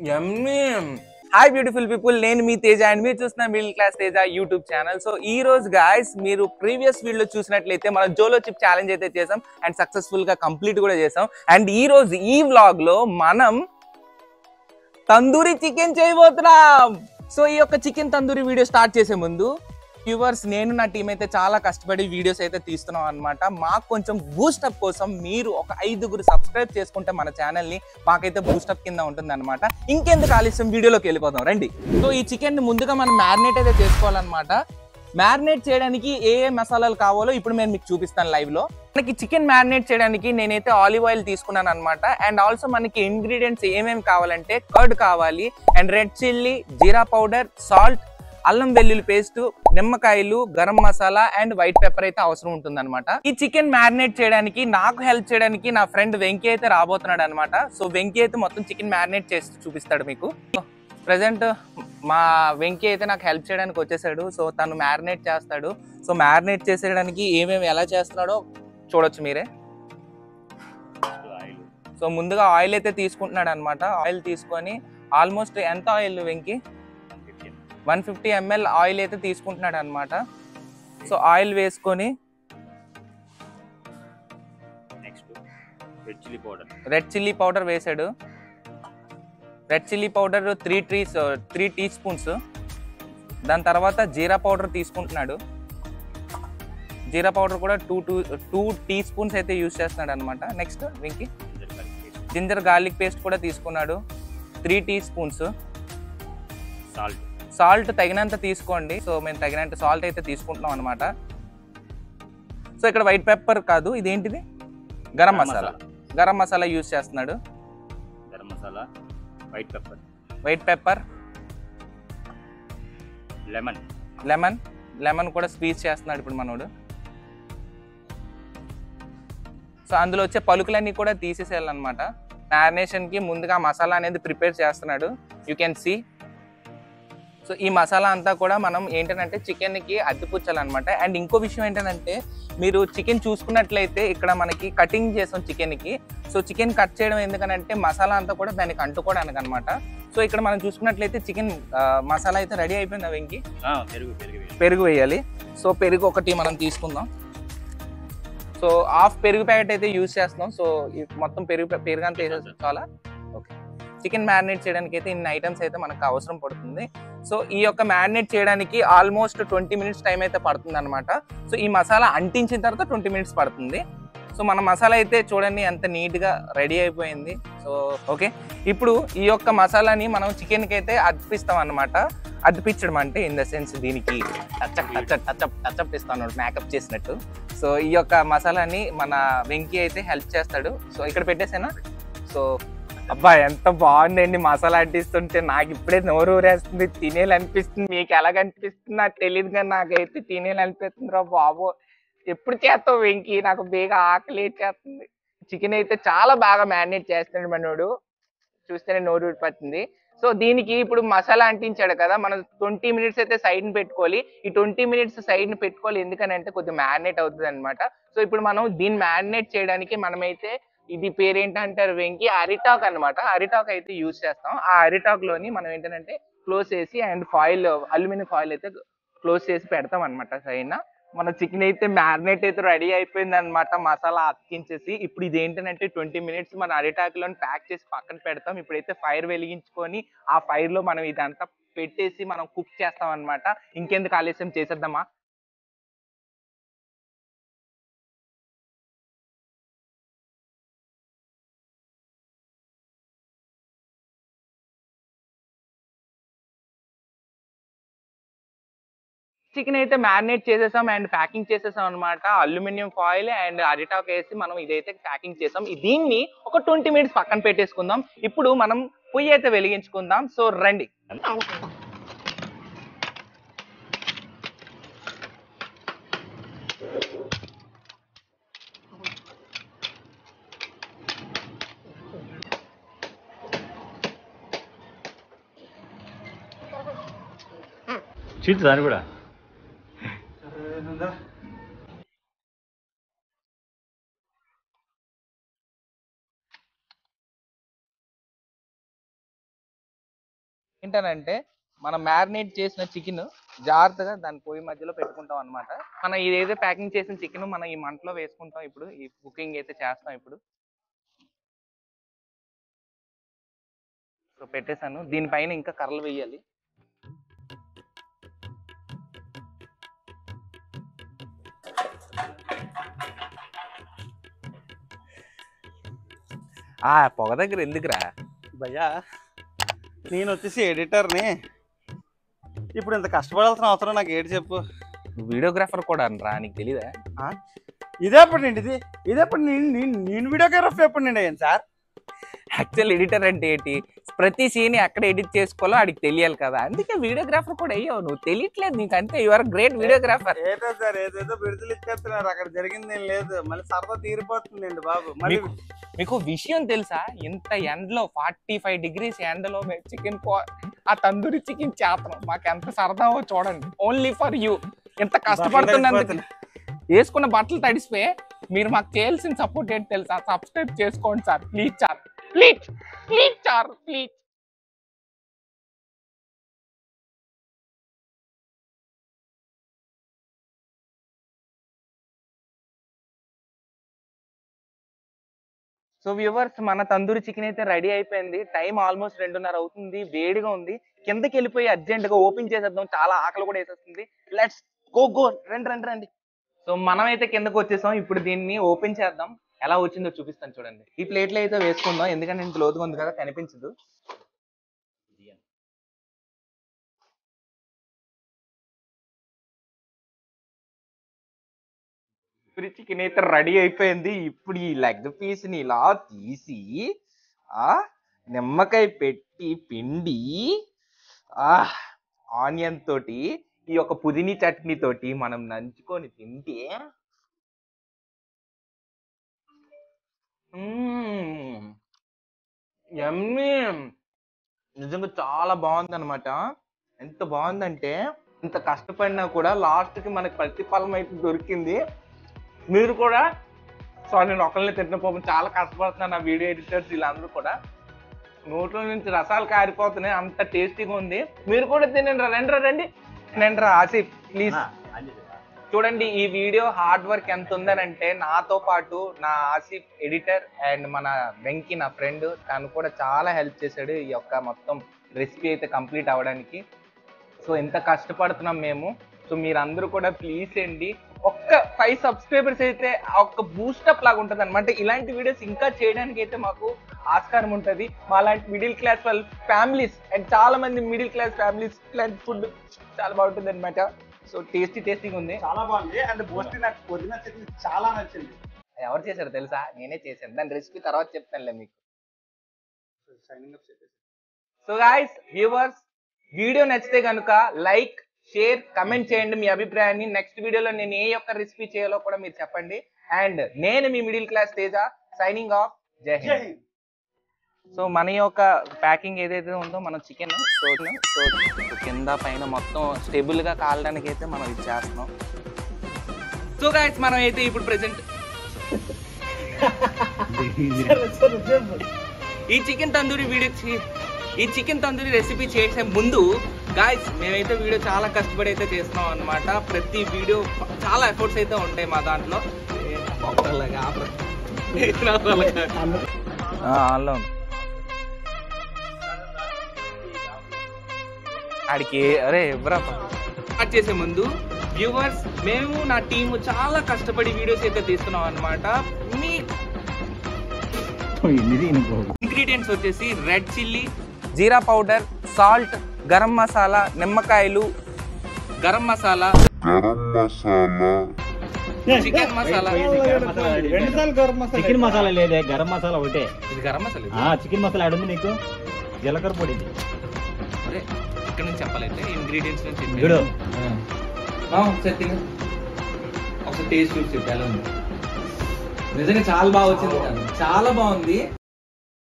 యమ్మీ. Hi beautiful people, నేను మీ Teja and మీరు చూస్తున్న middle class Teja YouTube channel. So ఈ రోజు గాయస్, మీరు ప్రీవియస్ వీడియో చూసినట్లయితే మనం జోలో చిప్ ఛాలెంజ్ అయితే చేసాం అండ్ సక్సెస్ఫుల్ గా కంప్లీట్ కూడా చేసాం. అండ్ ఈ రోజు ఈ వ్లాగ్ లో మనం తందూరి చికెన్ చేయబోతున్నాం. సో ఈ యొక్క చికెన్ తందూరి వీడియో స్టార్ట్ చేసే ముందు వ్యూవర్స్, నేను నా టీం అయితే చాలా కష్టపడి వీడియోస్ అయితే తీస్తున్నాం అనమాట. మాకు కొంచెం బూస్టప్ కోసం మీరు ఒక 5 సబ్స్క్రైబ్ చేసుకుంటే మన ఛానల్ ని మాకైతే బూస్టప్ కింద ఉంటుంది అనమాట. ఇంకెందుకు ఆలస్యం, వీడియోలోకి వెళ్ళిపోదాం రండి. సో ఈ చికెన్ ని ముందుగా మనం మ్యారినేట్ అయితే చేసుకోవాలన్నమాట. మ్యారినేట్ చేయడానికి ఏ మసాలాలు కావాలో ఇప్పుడు నేను మీకు చూపిస్తాను లైవ్ లో. మనకి చికెన్ మ్యారినేట్ చేయడానికి నేనైతే ఆలివ్ ఆయిల్ తీసుకున్నాను అనమాట. అండ్ ఆల్సో మనకి ఇంగ్రీడియంట్స్ ఏమేమి కావాలంటే కర్డ్ కావాలి, and red chilli, jeera powder, salt, అల్లం వెల్లుల్లి పేస్ట్, నిమ్మకాయలు, garam masala and white pepper అయితే అవసరం ఉంటుంది అనమాట. ఈ చికెన్ మ్యారినేట్ చేయడానికి నాకు హెల్ప్ చేయడానికి నా ఫ్రెండ్ వెంకీ అయితే రాబోతున్నాడు అనమాట. సో వెంకీ అయితే మొత్తం చికెన్ మ్యారినేట్ చేసి చూపిస్తాడు మీకు. ప్రెసెంట్ మా వెంకీ అయితే నాకు హెల్ప్ చేయడానికి వచ్చేసాడు. సో తను మ్యారినేట్ చేస్తాడు. సో మ్యారినేట్ చేసేయడానికి ఏమేమి ఎలా చేస్తున్నాడో చూడొచ్చు మీరే. సో ముందుగా ఆయిల్ అయితే తీసుకుంటున్నాడు అనమాట. ఆయిల్ తీసుకొని ఆల్మోస్ట్ ఎంత ఆయిల్ వెంకీ? 150 ml ఆయిల్ అయితే తీసుకుంటున్నాడు అనమాట. సో ఆయిల్ వేసుకొని రెడ్ చిల్లీ పౌడర్ వేసాడు. Red chilli powder 3 teaspoons. దాని తర్వాత జీరా పౌడర్ తీసుకుంటున్నాడు. జీరా పౌడర్ కూడా 2 టీ స్పూన్స్ అయితే యూజ్ చేస్తున్నాడు అనమాట. Next Venky ginger garlic paste కూడా తీసుకున్నాడు, 3 టీ స్పూన్స్. సాల్ట్ తగినంత తీసుకోండి. సో మేము తగినంత సాల్ట్ అయితే తీసుకుంటున్నాం అనమాట. సో ఇక్కడ వైట్ పెప్పర్ కాదు, ఇదేంటిది? గరం మసాలా. గరం మసాలా యూజ్ చేస్తున్నాడు. Garam masala, white pepper, lemon కూడా స్క్వీజ్ చేస్తున్నాడు ఇప్పుడు మనోడు. సో అందులో వచ్చే పలుకులన్నీ కూడా తీసేసేయాలన్నమాట. మ్యారినేషన్కి ముందుగా మసాలా అనేది ప్రిపేర్ చేస్తున్నాడు, యూ కెన్ సీ. సో ఈ మసాలా అంతా కూడా మనం ఏంటంటే చికెన్కి అద్దిపుచ్చాలన్నమాట. అండ్ ఇంకో విషయం ఏంటంటే, మీరు చికెన్ చూసుకున్నట్లయితే ఇక్కడ మనకి కటింగ్ చేసాం చికెన్కి. సో చికెన్ కట్ చేయడం ఎందుకనంటే మసాలా అంతా కూడా దానికి అంటుకోవడానికి అనమాట. సో ఇక్కడ మనం చూసుకున్నట్లయితే చికెన్ మసాలా అయితే రెడీ అయిపోయింది. వెంకీ పెరుగు వేయాలి. సో పెరుగు ఒకటి మనం తీసుకుందాం. సో హాఫ్ పెరుగు ప్యాకెట్ అయితే యూజ్ చేస్తున్నాం. సో మొత్తం పెరుగు అంతా వేసేసి చాలా ఓకే. చికెన్ మ్యారినేట్ చేయడానికి అయితే ఇన్ని ఐటమ్స్ అయితే మనకు అవసరం పడుతుంది. సో ఈ యొక్క మ్యారినేట్ చేయడానికి ఆల్మోస్ట్ 20 మినిట్స్ టైం అయితే పడుతుంది అనమాట. సో ఈ మసాలా అంటించిన తర్వాత 20 మినిట్స్ పడుతుంది. సో మన మసాలా అయితే చూడండి ఎంత నీట్గా రెడీ అయిపోయింది. సో ఓకే, ఇప్పుడు ఈ యొక్క మసాలాని మనం చికెన్కి అయితే అద్దిపిస్తాం అనమాట. అద్దిపించడం అంటే ఇన్ ద సెన్స్ దీనికి టచ్అప్ ఇస్తాను, మేకప్ చేసినట్టు. సో ఈ యొక్క మసాలాని మన వెంకీ అయితే హెల్ప్ చేస్తాడు. సో ఇక్కడ పెట్టేసేనా? సో అబ్బా ఎంత బాగుందండి మసాలా అంటిస్తుంటే. నాకు ఇప్పుడే నోరు ఊరేస్తుంది, తినేయాలనిపిస్తుంది. మీకు ఎలాగనిపిస్తుంది నాకు తెలియదు, కానీ నాకైతే తినేయాలనిపిస్తుంది రా బాబు. ఎప్పుడు చేస్తావు వెంకీ? నాకు బేగా ఆకలి చేస్తుంది. చికెన్ అయితే చాలా బాగా మ్యారినేట్ చేస్తున్నాడు మనోడు, చూస్తేనే నోరు ఊరిపోతుంది. సో దీనికి ఇప్పుడు మసాలా అంటించాడు కదా, మనం 20 మినిట్స్ అయితే సైడ్ని పెట్టుకోవాలి. ఈ 20 మినిట్స్ సైడ్ని పెట్టుకోవాలి ఎందుకనంటే కొద్దిగా మ్యారినేట్ అవుతుంది అనమాట. సో ఇప్పుడు మనం దీన్ని మ్యారినేట్ చేయడానికి మనమైతే ఇది పేరేంటంటారు వెంకీ? అరిటాక్ అనమాట. అరిటాక్ అయితే యూజ్ చేస్తాం. ఆ అరిటాక్ లోని మనం ఏంటంటే క్లోజ్ చేసి అండ్ ఫాయిల్, అల్యూమినియం ఫాయిల్ అయితే క్లోజ్ చేసి పెడతాం అనమాట సైడ్న. మన చికెన్ అయితే మ్యారినేట్ అయితే రెడీ అయిపోయింది అనమాట, మసాలా అతికించేసి. ఇప్పుడు ఇది ఏంటంటే 20 మినిట్స్ మన అరిటాక్ లోని ప్యాక్ చేసి పక్కన పెడతాం. ఇప్పుడైతే ఫైర్ వెలిగించుకొని ఆ ఫైర్ లో మనం ఇదంతా పెట్టేసి మనం కుక్ చేస్తాం అనమాట. ఇంకెందుకు ఆలస్యం, చేసేద్దామా? చికెన్ అయితే మ్యారినేట్ చేసేసాం అండ్ ప్యాకింగ్ చేసేసాం అనమాట. అల్యూమినియం ఫాయిల్ అండ్ అరిటాక్ వేసి మనం ఇదైతే ప్యాకింగ్ చేసాం. దీన్ని ఒక 20 మినిట్స్ పక్కన పెట్టేసుకుందాం. ఇప్పుడు మనం పొయ్యి అయితే వెలిగించుకుందాం. సో రండి. చూద్దాను కూడా ఏంటంటే మనం మ్యారినేట్ చేసిన చికెన్ జాగ్రత్తగా దాని పొయ్యి మధ్యలో పెట్టుకుంటాం అనమాట. మనం ఇదైతే ప్యాకింగ్ చేసిన చికెన్ మనం ఈ మంటలో వేసుకుంటాం. ఇప్పుడు ఈ కుకింగ్ అయితే చేస్తాం. ఇప్పుడు సో పెట్టేశాను. దీనిపైన ఇంకా కర్రలు వేయాలి. పొగ దగ్గర ఎందుకురా భయ్యా, నేను వచ్చేసి ఎడిటర్ని. ఇప్పుడు ఇంత కష్టపడాల్సిన అవసరం నాకు ఏంటి చెప్పు? వీడియోగ్రాఫర్ కూడా అనరా, నీకు తెలీదా? ఇదేపటి నేను వీడియోగ్రాఫర్ ఎప్పుడు నిండి అయ్యాను సార్? యాక్చువల్ ఎడిటర్ అంటే ఏంటి? ప్రతి సీన్ ఎక్కడ ఎడిట్ చేసుకోవాలో ఆడికి తెలియాలి కదా, అందుకే వీడియోగ్రాఫర్ కూడా అయ్యావు. నువ్వు తెలియట్లేదు నీకు, అంతే. You are great videographer. ఏదో సార్, ఏదేదో బిడుదలు ఇచ్చేస్తున్నారు, అక్కడ జరిగింది ఏం లేదు. మళ్ళీ సరదా తీరిపోతుందండి బాబు. మళ్ళీ మీకు విషయం తెలుసా? ఇంత ఎండలో 45 degrees ఎండలో చికెన్ ఆ తందూరి చికెన్ చేతనం మాకు ఎంత సరదావో చూడండి. Only for you. ఎంత కష్టపడుతున్నందుకు. వేసుకున్న బట్టలు తడిసిపోయి మీరు మాకు చేయాల్సిన సపోర్ట్ ఏంటి తెలుసా? సబ్స్క్రైబ్ చేసుకోండి sir, please sir, please please sir, please. So viewers, మన తందూరి చికెన్ అయితే రెడీ అయిపోయింది. టైం ఆల్మోస్ట్ 2:30 అవుతుంది. వేడిగా ఉంది. కిందకి వెళ్ళిపోయి అర్జెంట్ గా ఓపెన్ చేసేద్దాం. చాలా ఆకలి కూడా వేసేస్తుంది. Let's go. రండి. సో మనం అయితే కిందకు వచ్చేసాం. ఇప్పుడు దీన్ని ఓపెన్ చేద్దాం. ఎలా వచ్చిందో చూపిస్తాను చూడండి. ఈ ప్లేట్లో అయితే వేసుకుందాం, ఎందుకంటే ఇంత లోతుగా ఉంది కదా, కనిపించదు. చికెన్ అయితే రెడీ అయిపోయింది. ఇప్పుడు ఈ లెగ్ పీస్ ని ఇలా తీసి నిమ్మకాయ పెట్టి పిండి ఆనియన్ తోటి ఈ యొక్క పుదీనా చట్నీ తోటి మనం నంచుకొని తింటే యమ్మీ. నిజంగా చాలా బాగుంది అనమాట. ఎంత బాగుందంటే, ఇంత కష్టపడినా కూడా లాస్ట్ కి మనకి ప్రతిఫలం అయితే దొరికింది. మీరు కూడా నేను ఒకళ్ళని తింటున్న పాపం చాలా కష్టపడుతున్నాను. నా వీడియో ఎడిటర్స్ వీళ్ళందరూ కూడా నోట్లో నుంచి రసాలు కారిపోతున్నాయి, అంత టేస్టీగా ఉంది. మీరు కూడా తినండి. రండి ఆసిఫ్ ప్లీజ్. చూడండి ఈ వీడియో హార్డ్ వర్క్ ఎంత ఉందనంటే, నాతో పాటు నా ఆసిఫ్ ఎడిటర్ అండ్ మన వెంకీ నా ఫ్రెండ్, తను కూడా చాలా హెల్ప్ చేశాడు ఈ యొక్క మొత్తం రెసిపీ అయితే కంప్లీట్ అవ్వడానికి. సో ఎంత కష్టపడుతున్నాం మేము. సో మీరందరూ కూడా ప్లీజ్ అండి, ఒక్క 5 సబ్స్క్రైబర్స్ అయితే ఒక్క బూస్టప్ లాగా ఉంటుంది అనమాట. ఇలాంటి వీడియోస్ ఇంకా చేయడానికి అయితే మాకు ఆస్కారం ఉంటుంది. మా లాంటి మిడిల్ క్లాస్ ఫ్యామిలీస్ అండ్ చాలా మంది మిడిల్ క్లాస్ ఫ్యామిలీస్ ఇలాంటి ఫుడ్ చాలా బాగుంటుంది అనమాట. సో టేస్టీగా ఉంది, చాలా బాగుంది. అండ్ మోస్ట్లీ నాకు పుదీనా చట్నీ చాలా నచ్చింది. ఎవరు చేశారు తెలుసా? నేనే చేశాను. దాని రెసిపీ తర్వాత చెప్తానులే మీకు. సో గాయ్స్, వ్యూవర్స్, వీడియో నచ్చితే కనుక లైక్, షేర్, కమెంట్ చేయండి మీ అభిప్రాయాన్ని. నెక్స్ట్ వీడియోలో నేను ఏ యొక్క రెసిపీ చేయాలో కూడా మీరు చెప్పండి. అండ్ నేను మీ middle class Teja, signing off. Jai Hind. So మన యొక్క ప్యాకింగ్ ఏదైతే ఉందో మన చికెన్ కింద పైన మొత్తం స్టేబుల్ గా కాలడానికి అయితే మనం ఇది చేస్తున్నాం. సో గైస్, మనం అయితే ఇప్పుడు ప్రెసెంట్ ఈ చికెన్ తందూరి రెసిపీ చేసే ముందు గాయస్, మేమైతే వీడియో చాలా కష్టపడి అయితే చేస్తున్నాం అనమాట. ప్రతి వీడియో చాలా ఎఫర్ట్స్ అయితే ఉంటాయి మా దాంట్లో. ఆడికి అరే ఎవరా స్టార్ట్ చేసే ముందు వ్యూవర్స్, మేము నా టీము చాలా కష్టపడి వీడియోస్ అయితే తీస్తున్నాం అనమాట. మీ ఇంగ్రీడియంట్స్ వచ్చేసి రెడ్ చిల్లీ, జీరా పౌడర్, సాల్ట్, గరం మసాలా, నిమ్మకాయలు, గరం మసాలా, చికెన్ మసాలా. చికెన్ మసాలా లేదే, గరం మసాలా ఒకటే. ఇది గరం మసాలా. చికెన్ మసాలా ఆడుంది నీకు. జీలకర్ర పొడి. అరే ఇక్కడ నుంచి చెప్పాలంటే ఇంగ్రీడియంట్స్ నుంచి ఒకసారి టేస్ట్ చూసి చెప్పాలి. నిజంగా చాలా బాగా వచ్చింది, చాలా బాగుంది.